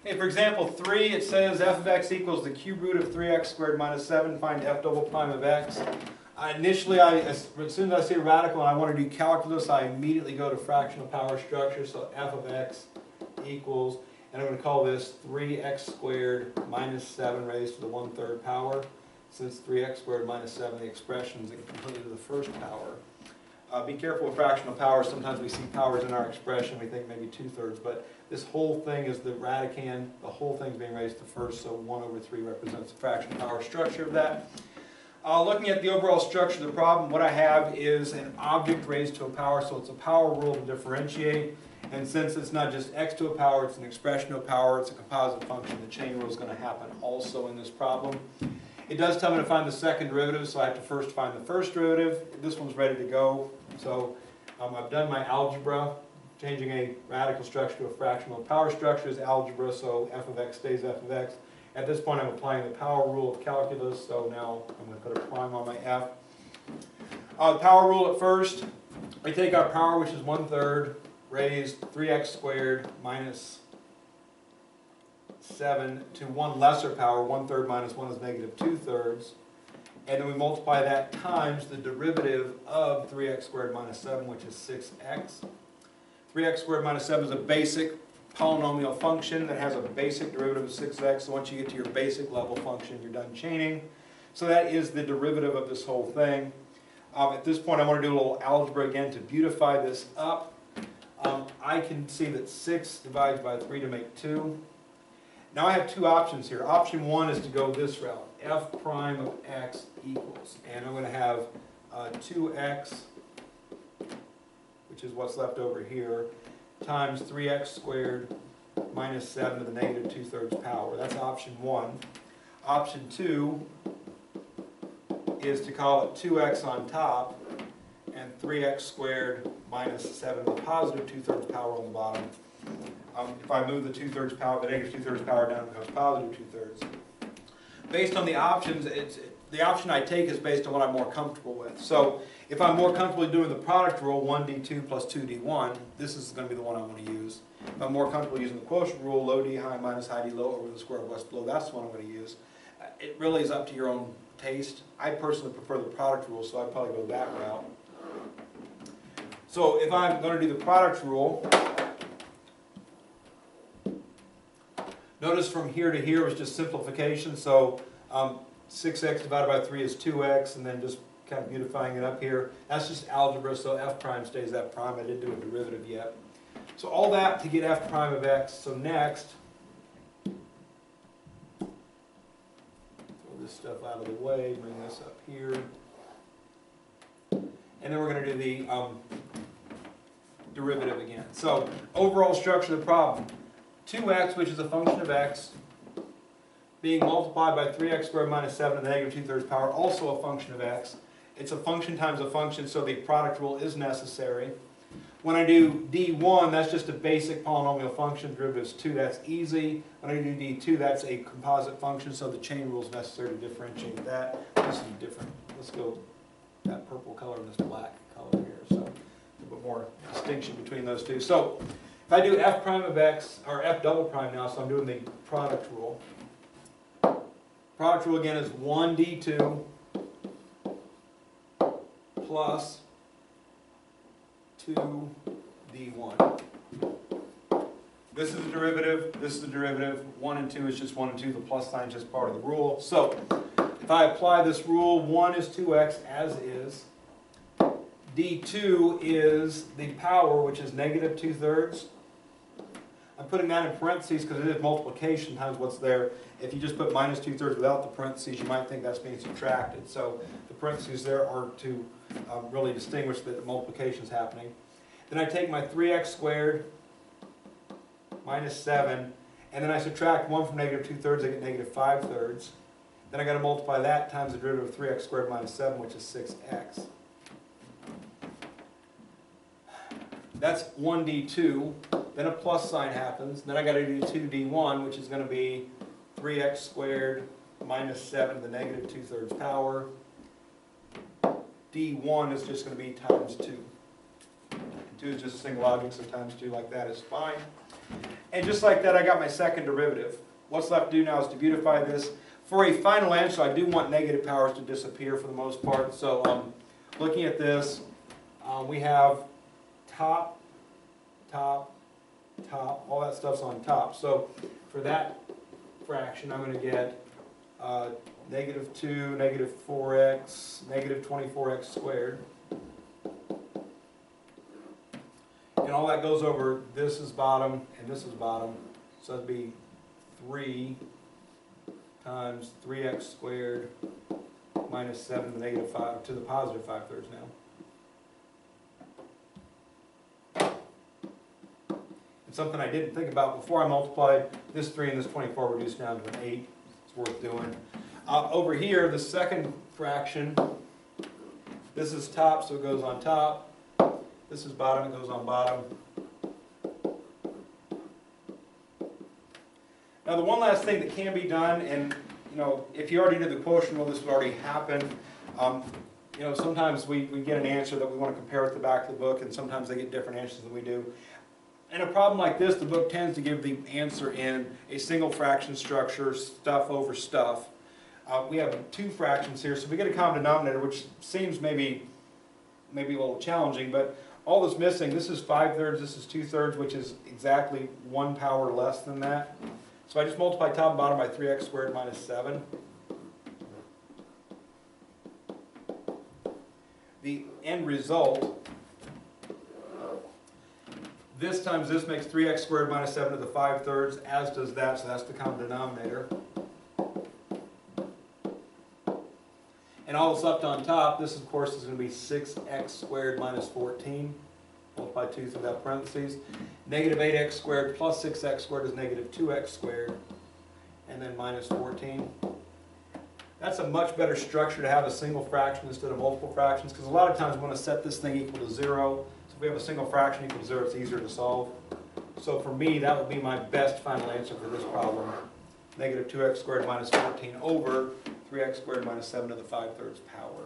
Okay, for example 3, it says f of x equals the cube root of 3x squared minus 7. Find f double prime of x. Initially, as soon as I see a radical and I want to do calculus, I immediately go to fractional power structure. So f of x equals, and I'm going to call this 3x squared minus 7 raised to the 1/3 power. Since 3x squared minus 7, the expression is completely to the first power. Be careful with fractional powers. Sometimes we see powers in our expression, we think maybe 2/3, but this whole thing is the radicand. The whole thing is being raised to first, so 1/3 represents the fractional power structure of that. Looking at the overall structure of the problem, what I have is an object raised to a power, so it's a power rule to differentiate. And since it's not just x to a power, it's an expression to a power, it's a composite function, the chain rule is going to happen also in this problem. It does tell me to find the second derivative, so I have to first find the first derivative. This one's ready to go. So I've done my algebra. Changing a radical structure to a fractional power structure is algebra, so f of x stays f of x. At this point, I'm applying the power rule of calculus, so now I'm going to put a prime on my f. The power rule at first, we take our power, which is 1/3, raised 3x squared minus 7 to one lesser power. 1/3 minus 1 is negative 2/3. And then we multiply that times the derivative of 3x squared minus 7, which is 6x. 3x squared minus 7 is a basic polynomial function that has a basic derivative of 6x. So once you get to your basic level function, you're done chaining. So that is the derivative of this whole thing. At this point, I want to do a little algebra again to beautify this up. I can see that 6 divides by 3 to make 2. Now I have two options here. Option 1 is to go this route. F prime of x equals. And I'm going to have 2x, which is what's left over here, times 3x squared minus 7 to the negative 2/3 power. That's option 1. Option 2 is to call it 2x on top and 3x squared minus 7 to the positive 2/3 power on the bottom. If I move the 2/3 power, the negative 2/3 power down, it becomes positive 2/3. Based on the options, the option I take is based on what I'm more comfortable with. So if I'm more comfortable doing the product rule, 1d2 plus 2d1, this is going to be the one I want to use. If I'm more comfortable using the quotient rule, low d high minus high d low over the square of west below, that's the one I'm going to use. It really is up to your own taste. I personally prefer the product rule, so I'd probably go that route. So if I'm going to do the product rule, notice from here to here was just simplification. So 6x divided by 3 is 2x, and then just kind of beautifying it up here. That's just algebra, so f prime stays f prime. I didn't do a derivative yet. So all that to get f prime of x. So next, throw this stuff out of the way, bring this up here. And then we're going to do the derivative again. So overall structure of the problem. 2x, which is a function of x, being multiplied by 3x squared minus 7 to the negative 2/3 power, also a function of x. It's a function times a function, so the product rule is necessary. When I do d1, that's just a basic polynomial function. Derivative is 2, that's easy. When I do d2, that's a composite function, so the chain rule is necessary to differentiate that. This is different. Let's go that purple color and this black color here. So a little bit more distinction between those two. So if I do f prime of x, or f double prime now, so I'm doing the product rule. Product rule again is 1d2 plus 2d1. This is the derivative, this is the derivative. 1 and 2 is just 1 and 2, the plus sign is just part of the rule. So if I apply this rule, 1 is 2x as is. d2 is the power, which is negative 2/3. I'm putting that in parentheses because it is multiplication times what's there. If you just put minus 2/3 without the parentheses, you might think that's being subtracted. So the parentheses there are to really distinguish that multiplication is happening. Then I take my 3x squared minus 7, and then I subtract 1 from negative 2/3, I get negative 5/3. Then I got to multiply that times the derivative of 3x squared minus 7, which is 6x. That's 1d2. Then a plus sign happens. Then I got to do 2d1, which is going to be 3x squared minus 7 to the negative 2/3 power. d1 is just going to be times 2. 2 is just a single object, so times 2 like that is fine. And just like that, I got my second derivative. What's left to do now is to beautify this. For a final answer, I do want negative powers to disappear for the most part. So looking at this, we have top, top, top, all that stuff's on top. So for that fraction, I'm going to get negative 2, negative 4x, negative 24x squared. And all that goes over, this is bottom and this is bottom. So it'd be 3 times 3x squared minus 7 to the negative 5 to the positive 5/3 now. And something I didn't think about before I multiplied, this 3 and this 24 reduced down to an 8. It's worth doing. Over here, the second fraction, this is top, so it goes on top. This is bottom, it goes on bottom. Now the one last thing that can be done, and you know, if you already did the quotient rule, this would already happen. You know, sometimes we get an answer that we want to compare with the back of the book, and sometimes they get different answers than we do. In a problem like this, the book tends to give the answer in a single fraction structure, stuff over stuff. We have 2 fractions here, so we get a common denominator, which seems maybe a little challenging, but all that's missing, this is 5/3, this is 2/3, which is exactly 1 power less than that. So I just multiply top and bottom by 3x squared minus 7. The end result, this times this makes 3x squared minus 7 to the 5/3, as does that, so that's the common denominator. And all that's left on top, this of course is going to be 6x squared minus 14. Multiply 2 through that parentheses. Negative 8x squared plus 6x squared is negative 2x squared. And then minus 14. That's a much better structure to have a single fraction instead of multiple fractions, because a lot of times we want to set this thing equal to 0. So if we have a single fraction equal to 0, it's easier to solve. So for me, that would be my best final answer for this problem. Negative 2x squared minus 14 over 3x squared minus 7 to the 5/3 power.